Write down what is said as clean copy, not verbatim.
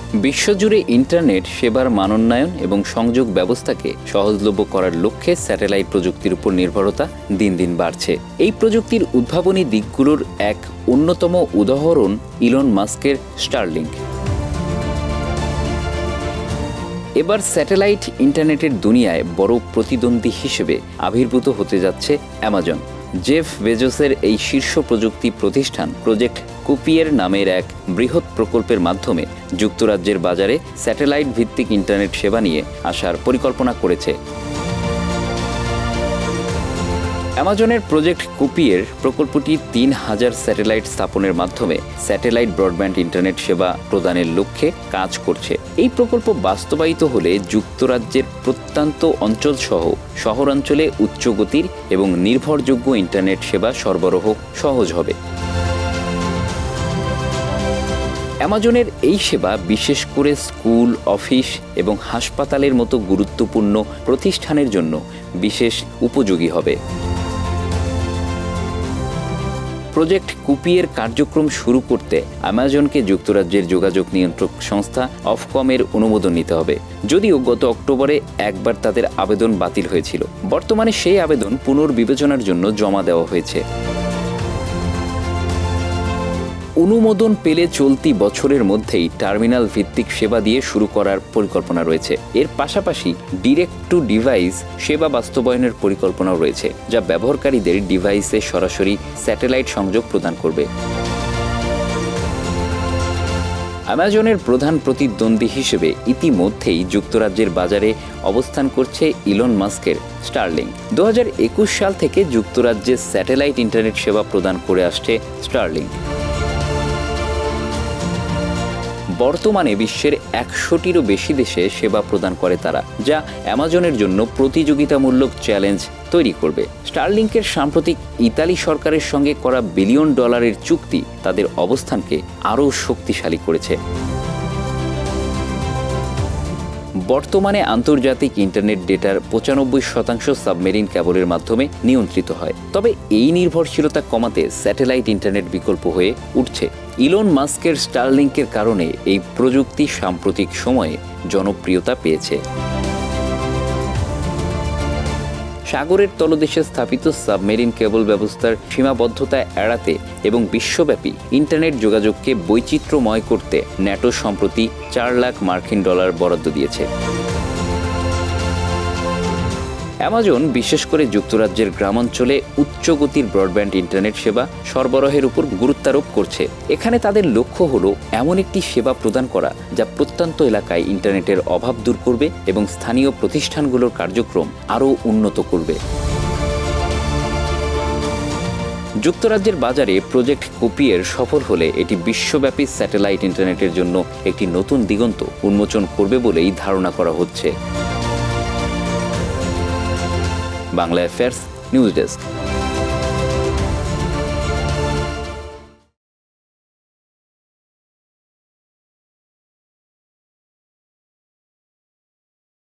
বিশ্বজুড়ে ইন্টারনেট সেবার মানোন্নয়ন এবং সংযোগ ব্যবস্থাকে সহজলভ্য করার লক্ষ্যে স্যাটেলাইট প্রযুক্তির উপর নির্ভরতা দিন দিন বাড়ছে। এই প্রযুক্তির উদ্ভাবনী দিকগুলোর এক অন্যতম উদাহরণ ইলন মাস্কের স্টারলিংক। এবার স্যাটেলাইট ইন্টারনেটের দুনিয়ায় বড় প্রতিদ্বন্দ্বী হিসেবে আবির্ভূত হতে যাচ্ছে অ্যামাজন। জেফ বেজোসের এই শীর্ষ প্রযুক্তি প্রতিষ্ঠান প্রজেক্ট কুপিয়ের নামের এক বৃহৎ প্রকল্পের মাধ্যমে যুক্তরাজ্যের বাজারে স্যাটেলাইট ভিত্তিক ইন্টারনেট সেবা নিয়ে আসার পরিকল্পনা করেছে। অ্যামাজনের প্রজেক্ট কুপিয়ের প্রকল্পটি ৩,০০০ স্যাটেলাইট স্থাপনের মাধ্যমে স্যাটেলাইট ব্রডব্যান্ড ইন্টারনেট সেবা প্রদানের লক্ষ্যে কাজ করছে। এই প্রকল্প বাস্তবায়িত হলে যুক্তরাজ্যের প্রত্যন্ত অঞ্চলসহ শহরাঞ্চলে উচ্চগতির এবং নির্ভরযোগ্য ইন্টারনেট সেবা সরবরাহ সহজ হবে। অ্যামাজনের এই সেবা বিশেষ করে স্কুল, অফিস এবং হাসপাতালের মতো গুরুত্বপূর্ণ প্রতিষ্ঠানের জন্য বিশেষ উপযোগী হবে। প্রজেক্ট কুপিয়ের কার্যক্রম শুরু করতে অ্যামাজনকে যুক্তরাজ্যের যোগাযোগ নিয়ন্ত্রক সংস্থা অফকমের অনুমোদন নিতে হবে। যদিও গত অক্টোবরে একবার তাদের আবেদন বাতিল হয়েছিল। বর্তমানে সেই আবেদন পুনর্বিবেচনার জন্য জমা দেওয়া হয়েছে। অনুমোদন পেলে চলতি বছরের মধ্যেই টার্মিনাল ভিত্তিক সেবা দিয়ে শুরু করার পরিকল্পনা রয়েছে। এর পাশাপাশি ডিরেক্ট টু ডিভাইস সেবা বাস্তবায়নের পরিকল্পনাও রয়েছে, যা ব্যবহারকারীদের ডিভাইসে সরাসরি স্যাটেলাইট সংযোগ প্রদান করবে। অ্যামাজনের প্রধান প্রতিদ্বন্দ্বী হিসেবে ইতিমধ্যেই যুক্তরাজ্যের বাজারে অবস্থান করছে ইলন মাস্কের স্টারলিংক। ২০২১ সাল থেকে যুক্তরাজ্যে স্যাটেলাইট ইন্টারনেট সেবা প্রদান করে আসছে স্টারলিংক। বর্তমানে বিশ্বের ১০০টিরও বেশি দেশে সেবা প্রদান করে তারা, যা অ্যামাজনের জন্য প্রতিযোগিতামূলক চ্যালেঞ্জ তৈরি করবে। স্টারলিংকের সাম্প্রতিক ইতালি সরকারের সঙ্গে করা $1 বিলিয়ন চুক্তি তাদের অবস্থানকে আরও শক্তিশালী করেছে। বর্তমানে আন্তর্জাতিক ইন্টারনেট ডেটার ৯৫% সাবমেরিন কেবলের মাধ্যমে নিয়ন্ত্রিত হয়। তবে এই নির্ভরশীলতা কমাতে স্যাটেলাইট ইন্টারনেট বিকল্প হয়ে উঠছে। ইলন মাস্কের স্টারলিংকের কারণে এই প্রযুক্তি সাম্প্রতিক সময়ে জনপ্রিয়তা পেয়েছে। সাগরের তলদেশে স্থাপিত সাবমেরিন কেবল ব্যবস্থার সীমাবদ্ধতা এড়াতে এবং বিশ্বব্যাপী ইন্টারনেট যোগাযোগকে বৈচিত্র্যময় করতে ন্যাটো সম্প্রতি $৪ লাখ বরাদ্দ দিয়েছে। অ্যামাজন বিশেষ করে যুক্তরাজ্যের গ্রামাঞ্চলে উচ্চগতির ব্রডব্যান্ড ইন্টারনেট সেবা সরবরাহের উপর গুরুত্বারোপ করছে। এখানে তাদের লক্ষ্য হলো এমন একটি সেবা প্রদান করা যা প্রত্যন্ত এলাকায় ইন্টারনেটের অভাব দূর করবে এবং স্থানীয় প্রতিষ্ঠানগুলোর কার্যক্রম আরও উন্নত করবে। যুক্তরাজ্যের বাজারে প্রজেক্ট কুপিয়ের সফল হলে এটি বিশ্বব্যাপী স্যাটেলাইট ইন্টারনেটের জন্য একটি নতুন দিগন্ত উন্মোচন করবে বলেই ধারণা করা হচ্ছে। Bangla affairs news desk.